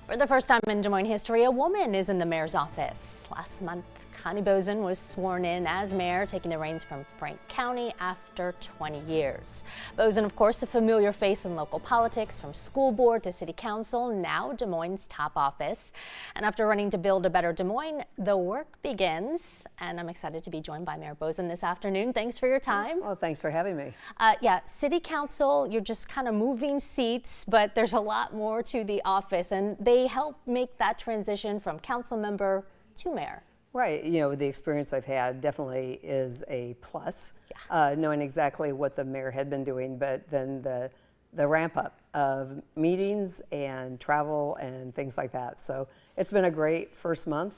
For the first time in Des Moines history, a woman is in the mayor's office. Last month, Connie Boesen was sworn in as mayor, taking the reins from Frank County after 20 years. Boesen, of course, a familiar face in local politics, from school board to city council, now Des Moines' top office. And after running to build a better Des Moines, the work begins. And I'm excited to be joined by Mayor Boesen this afternoon. Thanks for your time. Well, thanks for having me. Yeah, city council, you're just kind of moving seats, but there's a lot more to the office, and they help make that transition from council member to mayor. Right, the experience I've had definitely is a plus, knowing exactly what the mayor had been doing, but then the ramp up of meetings and travel and things like that. So it's been a great first month.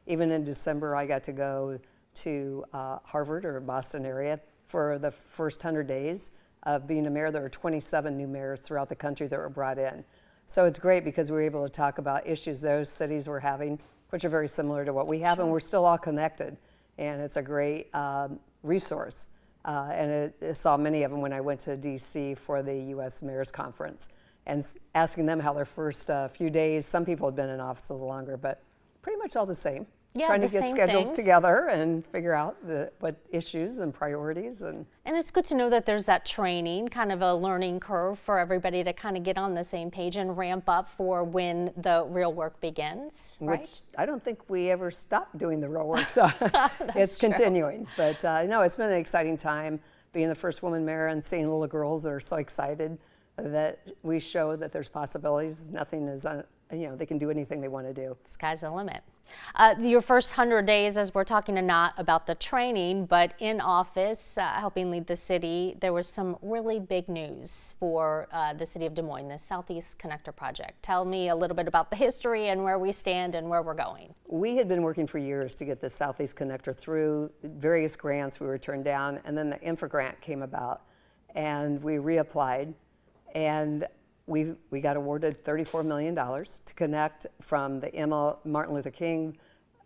Even in December, I got to go to Harvard or Boston area for the first 100 days of being a mayor. There were 27 new mayors throughout the country that were brought in. So it's great because we were able to talk about issues those cities were having, which are very similar to what we have, and we're still all connected. And it's a great resource. And I saw many of them when I went to DC for the U.S. Mayor's Conference, and asking them how their first few days, some people had been in office a little longer, but pretty much all the same. Yeah, trying to get schedules together and figure out what issues and priorities. And it's good to know that there's that training, kind of a learning curve for everybody to kind of get on the same page and ramp up for when the real work begins, right? Which I don't think we ever stopped doing the real work, so it's continuing. But no, it's been an exciting time being the first woman mayor and seeing little girls that are so excited that we show that there's possibilities. Nothing is, they can do anything they want to do. Sky's the limit. Your first 100 days, as we're talking to not about the training, but in office, helping lead the city, there was some really big news for the city of Des Moines, the Southeast Connector Project. Tell me a little bit about the history and where we stand and where we're going. We had been working for years to get the Southeast Connector through various grants. We were turned down, and then the infra grant came about, and we reapplied, and we got awarded $34 million to connect from the Martin Luther King,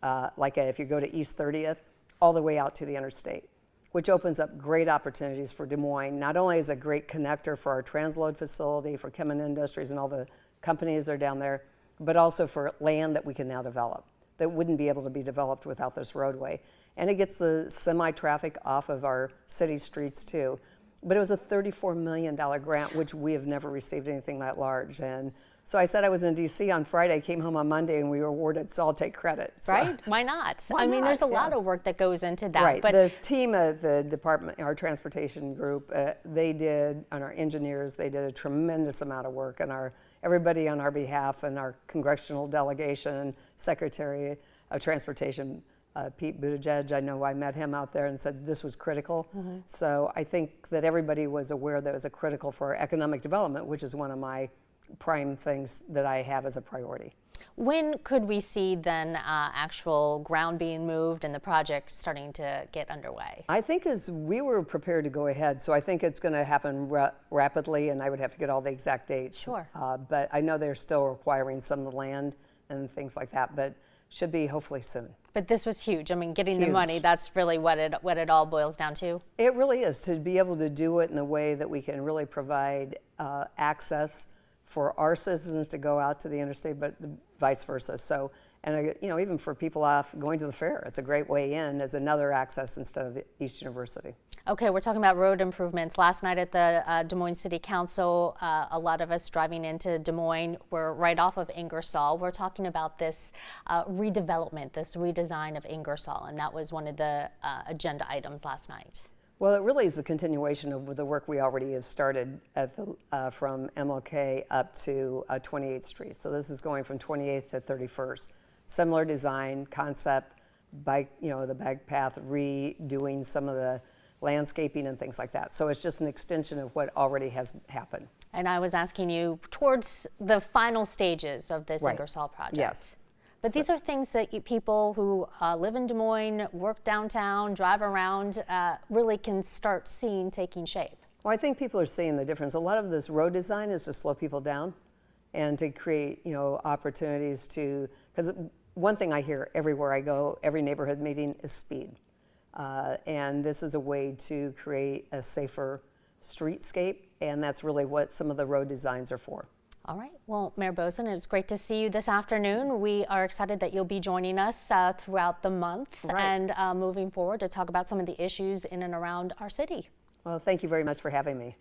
if you go to East 30th, all the way out to the interstate, which opens up great opportunities for Des Moines. Not only is it a great connector for our transload facility, for Kemin Industries and all the companies that are down there, but also for land that we can now develop that wouldn't be able to be developed without this roadway. And it gets the semi-traffic off of our city streets too. But it was a $34 million grant, which we have never received anything that large. And so I said I was in DC on Friday, came home on Monday, and we were awarded, so I'll take credit. So. Right? Why not? I mean, there's a lot of work that goes into that. Right. But the team at the department, our transportation group, and our engineers, they did a tremendous amount of work, and everybody on our behalf, and our congressional delegation and Secretary of Transportation, Pete Buttigieg, I know I met him out there and said this was critical. So I think that everybody was aware that it was critical for economic development, which is one of my prime things that I have as a priority. When could we see then actual ground being moved and the project starting to get underway? I think as we were prepared to go ahead, so I think it's going to happen rapidly, and I would have to get all the exact dates. Sure. But I know they're still requiring some of the land and things like that, but should be hopefully soon. But this was huge. I mean, getting the money, that's really what it all boils down to. It really is, to be able to do it in a way that we can really provide access for our citizens to go out to the interstate, but vice versa. So, and even for people off going to the fair, it's a great way in as another access instead of East University. Okay, we're talking about road improvements. Last night at the Des Moines City Council, a lot of us driving into Des Moines were right off of Ingersoll. We're talking about this redevelopment, this redesign of Ingersoll, and that was one of the agenda items last night. Well, it really is the continuation of the work we already have started at from MLK up to 28th Street. So this is going from 28th to 31st. Similar design, concept, the bike path, redoing some of the landscaping and things like that. So it's just an extension of what already has happened. And I was asking you towards the final stages of this Ingersoll project. Yes. But these are things that people who live in Des Moines, work downtown, drive around, really can start seeing taking shape. Well, I think people are seeing the difference. A lot of this road design is to slow people down and to create, opportunities to, because one thing I hear everywhere I go, every neighborhood meeting, is speed. And this is a way to create a safer streetscape, and that's really what some of the road designs are for. All right. Well, Mayor Boesen, it's great to see you this afternoon. We are excited that you'll be joining us throughout the month and moving forward to talk about some of the issues in and around our city. Well, thank you very much for having me.